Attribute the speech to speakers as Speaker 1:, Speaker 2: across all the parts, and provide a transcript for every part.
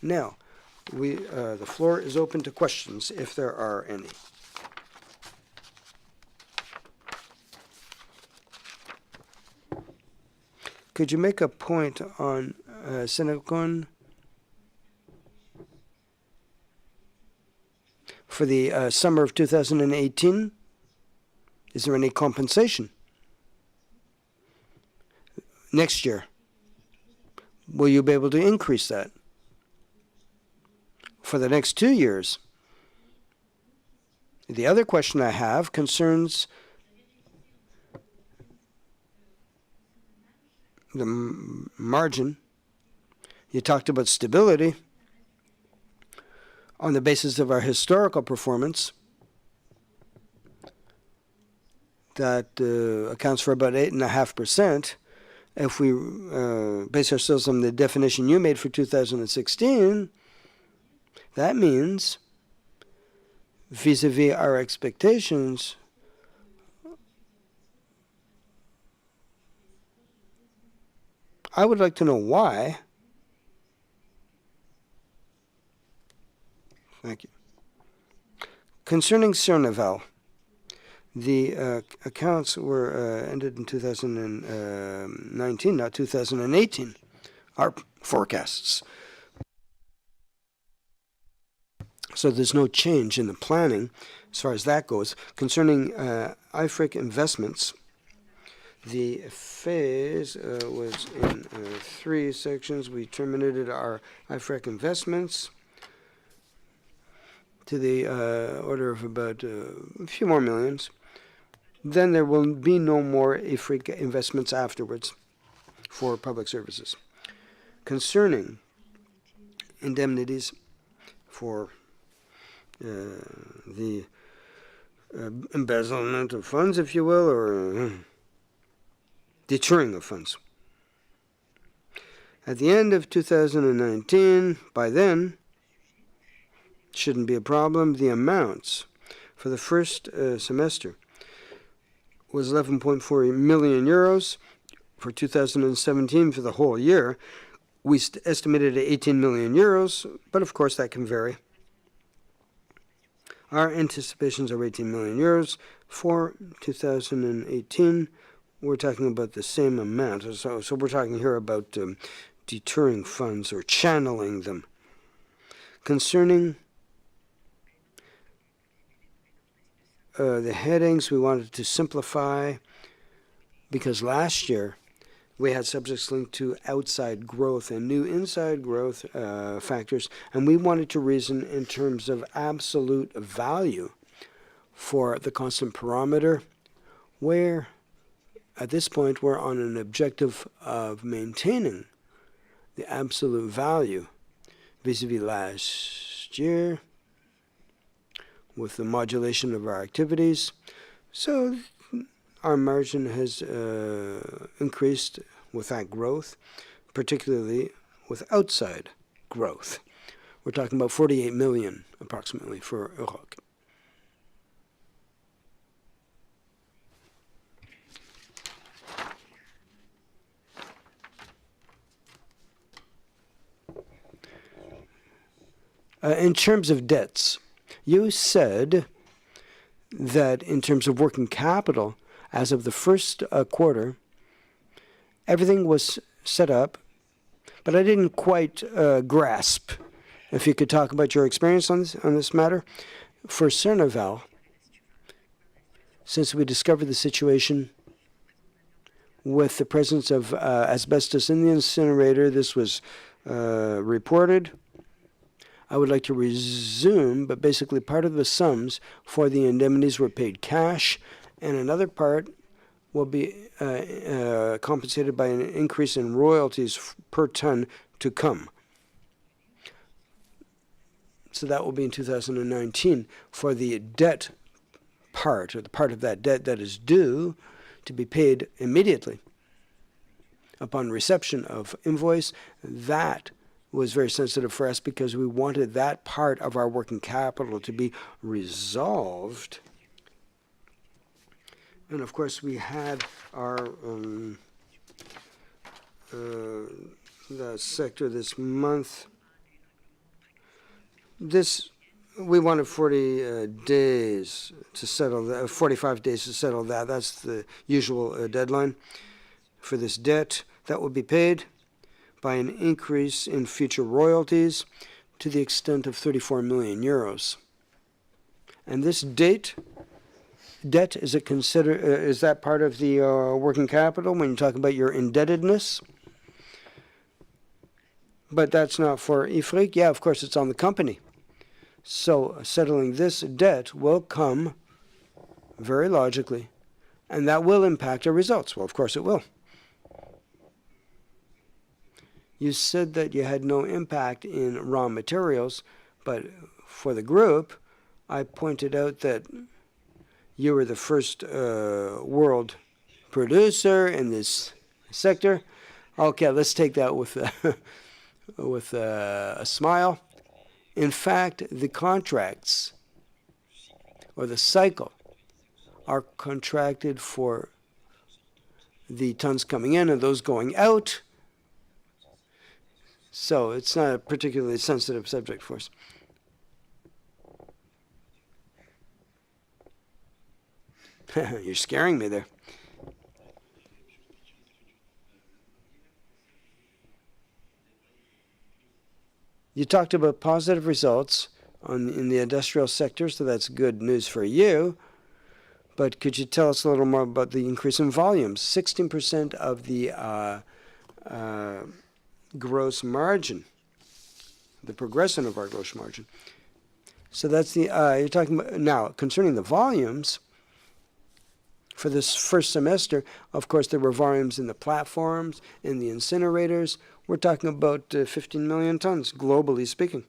Speaker 1: Now, the floor is open to questions, if there are any. Could you make a point on Senecon for the summer of 2018? Is there any compensation? Next year, will you be able to increase that? For the next 2 years? The other question I have concerns the margin. You talked about stability on the basis of our historical performance. That accounts for about 8.5%. If we base ourselves on the definition you made for 2016, that means vis-a-vis our expectations, I would like to know why. Thank you. Concerning Cernaval, the accounts were ended in 2019, not 2018, our forecasts. So there's no change in the planning as far as that goes. Concerning IFRIC investments, the phase was in 3 sections. We terminated our IFRIC investments to the order of about a few more millions. Then there will be no more IFRIC investments afterwards for public services. Concerning indemnities for the embezzlement of funds, if you will, or deterring of funds. At the end of 2019, by then, shouldn't be a problem, the amounts for the first semester was 11.4 million euros. For 2017, for the whole year, we estimated at 18 million euros, but of course that can vary. Our anticipations are 18 million euros. For 2018, we're talking about the same amount. So we're talking here about deterring funds or channeling them. Concerning the headings, we wanted to simplify because last year we had subjects linked to outside growth and new inside growth factors, and we wanted to reason in terms of absolute value for the constant parameter, where at this point we're on an objective of maintaining the absolute value vis-a-vis last year with the modulation of our activities. So our margin has increased with that growth, particularly with outside growth. We're talking about 48 million approximately for Europe. In terms of debts, you said that in terms of working capital, as of the first quarter, everything was set up, but I didn't quite grasp. If you could talk about your experience on this matter. For Cernaval, since we discovered the situation with the presence of asbestos in the incinerator, this was reported. I would like to resume, but basically part of the sums for the indemnities were paid cash, and another part will be compensated by an increase in royalties per ton to come. So that will be in 2019 for the debt part, or the part of that debt that is due to be paid immediately upon reception of invoice. That was very sensitive for us because we wanted that part of our working capital to be resolved. And of course, we had our the sector this month This, we wanted 40 days to settle that, 45 days to settle that. That's the usual deadline for this debt. That will be paid by an increase in future royalties to the extent of 34 million euros. And this debt, is it is that part of the working capital when you talk about your indebtedness? But that's not for IFRIC. Yeah, of course, it's on the company. So settling this debt will come very logically, and that will impact our results. Well, of course it will. You said that you had no impact in raw materials, but for the group, I pointed out that you were the first world producer in this sector. Okay, let's take that with a smile. In fact, the contracts or the cycle are contracted for the tons coming in and those going out. So it's not a particularly sensitive subject for us. You're scaring me there. You talked about positive results in the industrial sector, so that's good news for you. But could you tell us a little more about the increase in volumes? 16% of the gross margin, the progression of our gross margin. So that's the, you're talking about, now, concerning the volumes, for this first semester, of course, there were volumes in the platforms, in the incinerators. We're talking about 15 million tons, globally speaking.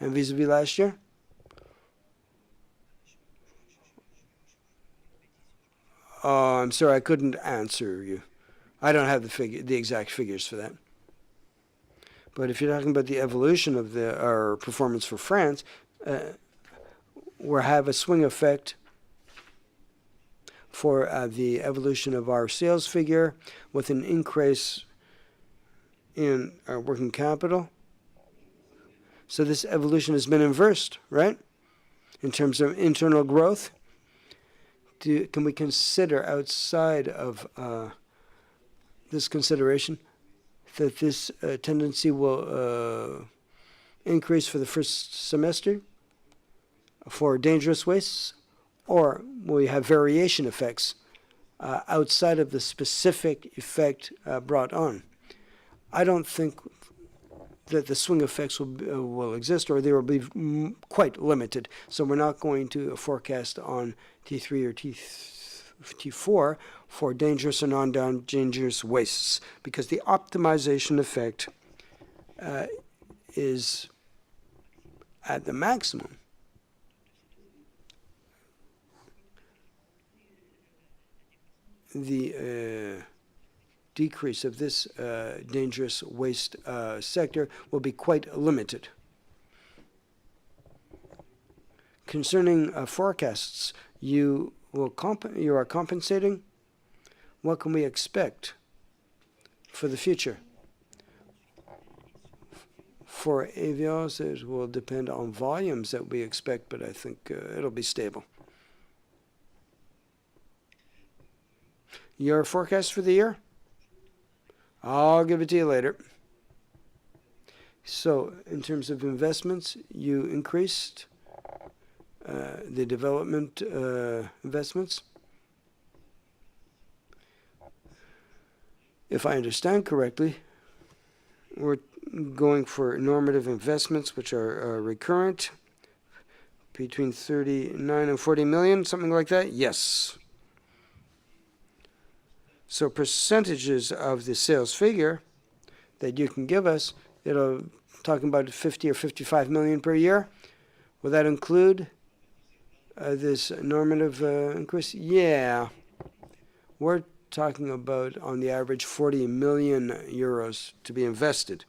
Speaker 1: And vis-a-vis last year? Oh, I'm sorry, I couldn't answer you. I don't have the exact figures for that. But if you're talking about the evolution of our performance for France, we have a swing effect for the evolution of our sales figure with an increase in our working capital. So this evolution has been inversed, right? In terms of internal growth. Can we consider outside of this consideration that this tendency will increase for the first semester for dangerous wastes? Or will we have variation effects outside of the specific effect brought on? I don't think that the swing effects will exist, or they will be quite limited. So we're not going to forecast on T3 or T4 for dangerous and non-dangerous wastes, because the optimization effect is at the maximum. The decrease of this dangerous waste sector will be quite limited. Concerning forecasts, you are compensating. What can we expect for the future? For avios, it will depend on volumes that we expect, but I think it'll be stable. Your forecast for the year? I'll give it to you later. So, in terms of investments, you increased the development investments. If I understand correctly, we're going for normative investments which are recurrent, between 39 and 40 million, something like that? Yes. So percentages of the sales figure that you can give us, it'll talking about 50 or 55 million per year. Will that include this normative increase? Yeah. We're talking about, on the average, 40 million euros to be invested.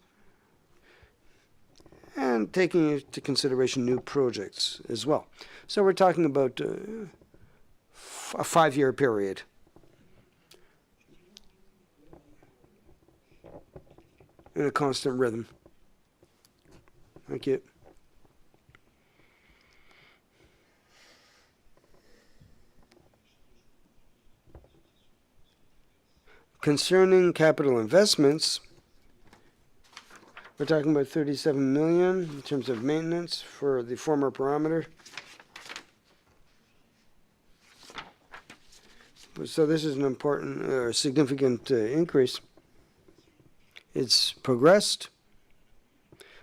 Speaker 1: And taking into consideration new projects as well. So we're talking about a 5-year period. In a constant rhythm. Okay. Thank you. Concerning capital investments, we're talking about 37 million in terms of maintenance for the former parameter. So this is an important, significant increase. It's progressed.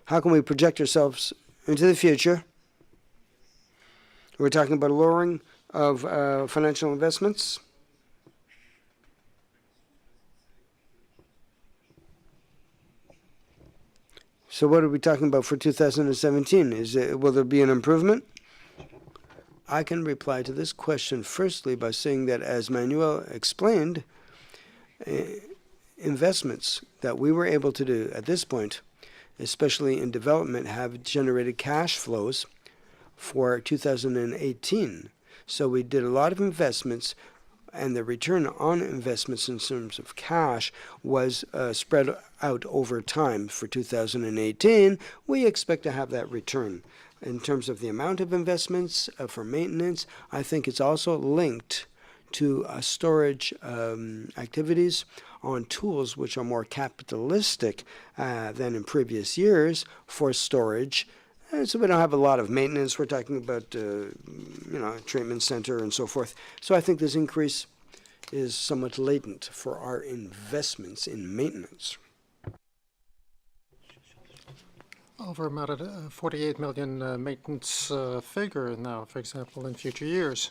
Speaker 1: How can we project ourselves into the future? We're talking about a lowering of financial investments. So what are we talking about for 2017? Will there be an improvement? I can reply to this question firstly by saying that, as Manuel explained, investments that we were able to do at this point, especially in development, have generated cash flows for 2018. So we did a lot of investments, and the return on investments in terms of cash was spread out over time. For 2018, we expect to have that return. In terms of the amount of investments for maintenance, I think it's also linked to storage activities on tools which are more capitalistic than in previous years for storage. And so we don't have a lot of maintenance. We're talking about, treatment center and so forth. So I think this increase is somewhat latent for our investments in maintenance.
Speaker 2: Over about a 48 million maintenance figure now, for example, in future years.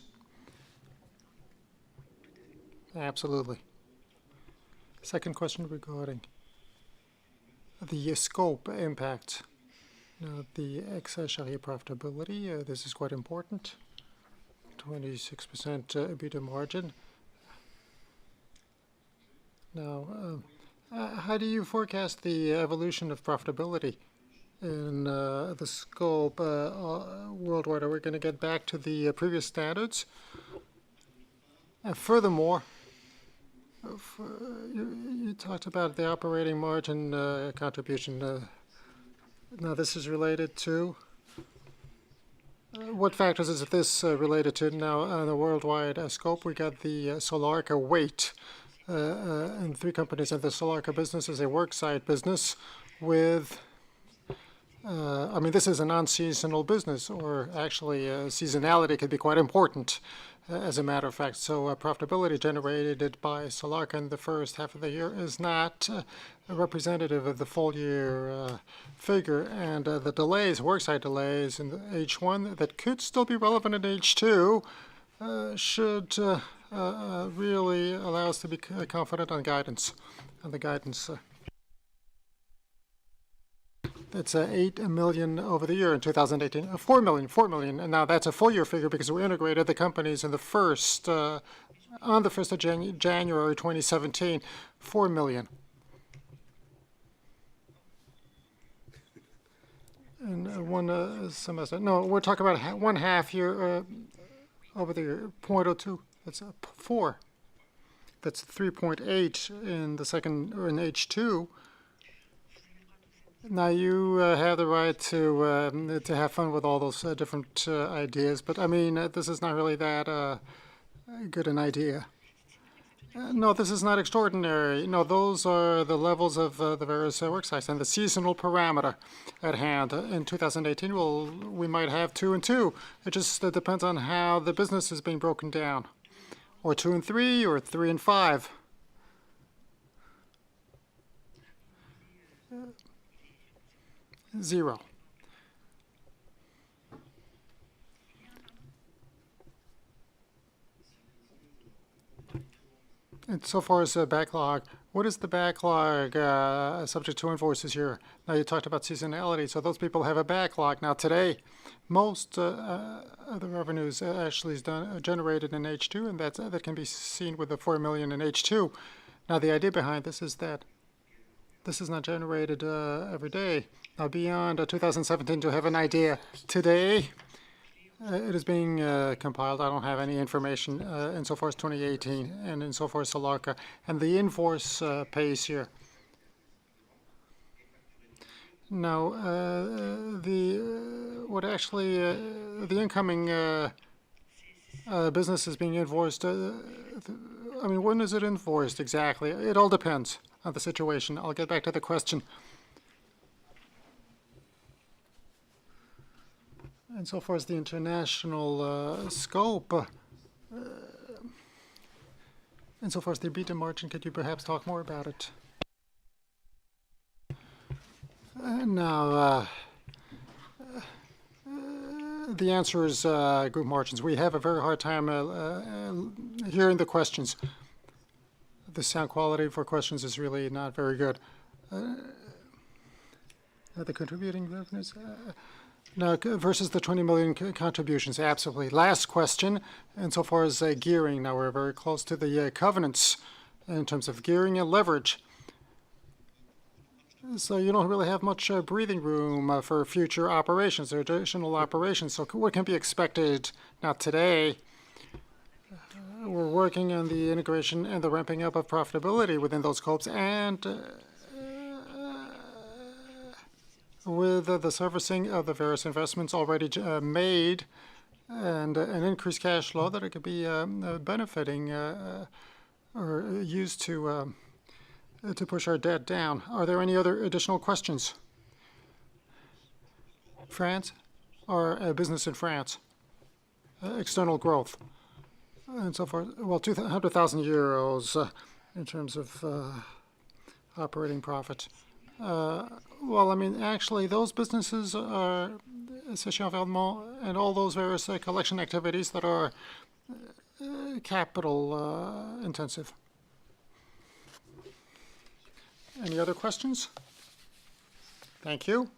Speaker 2: Absolutely. Second question regarding the scope impact. Now, the ex-Sharia profitability, this is quite important. 26% EBITDA margin. Now, how do you forecast the evolution of profitability in the scope worldwide? Are we going to get back to the previous standards? And furthermore, you talked about the operating margin contribution. Now, this is related to what factors is this related to? Now, on the worldwide scope, we got the Solarca weight, and 3 companies in the Solarca business is a worksite business with. This is a non-seasonal business, or actually seasonality could be quite important, as a matter of fact. So profitability generated by Solarca in the first half of the year is not representative of the full year figure. And the delays, worksite delays in the H1 that could still be relevant in H2 should really allow us to be confident on guidance, on the guidance. That's 8 million over the year in 2018. 4 million. And now that's a full year figure because we integrated the companies in the first, on the 1st of January 2017. 4 million. And one semester. No, we're talking about 1 half year over the year. 0.02. That's 4. That's 3.8 in the second, or in H2. Now, you have the right to have fun with all those different ideas, but this is not really that good an idea. No, this is not extraordinary. No, those are the levels of the various work sites and the seasonal parameter at hand. In 2018, we might have 2 and 2. It just depends on how the business is being broken down, or 2 and 3, or 3 and 5. Zero. And so far as the backlog, what is the backlog subject to invoices here? Now, you talked about seasonality, so those people have a backlog. Now, today, most of the revenues actually is generated in H2, and that can be seen with the 4 million in H2. Now, the idea behind this is that this is not generated every day. Now, beyond 2017, to have an idea, today it is being compiled. I don't have any information insofar as 2018 and insofar as Solarca. And the invoice pace here, Now, the incoming business is being invoiced. I mean, when is it invoiced exactly? It all depends on the situation. I'll get back to the question. And so far as the international scope, and so far as the EBITDA margin, could you perhaps talk more about it? Now, the answer is group margins. We have a very hard time hearing the questions. The sound quality for questions is really not very good. The contributing revenues now versus the 20 million contributions, absolutely. Last question, insofar as gearing, now we're very close to the covenants in terms of gearing and leverage. So you don't really have much breathing room for future operations or additional operations. So what can be expected now today? We're working on the integration and the ramping up of profitability within those scopes, and with the servicing of the various investments already made, and an increased cash flow that it could be benefiting or used to push our debt down. Are there any other additional questions? France, or business in France, external growth, and so forth. Well, 200,000 euros in terms of operating profit. Well, I mean, actually, those businesses are Session Environnement and all those various collection activities that are capital intensive. Any other questions? Thank you.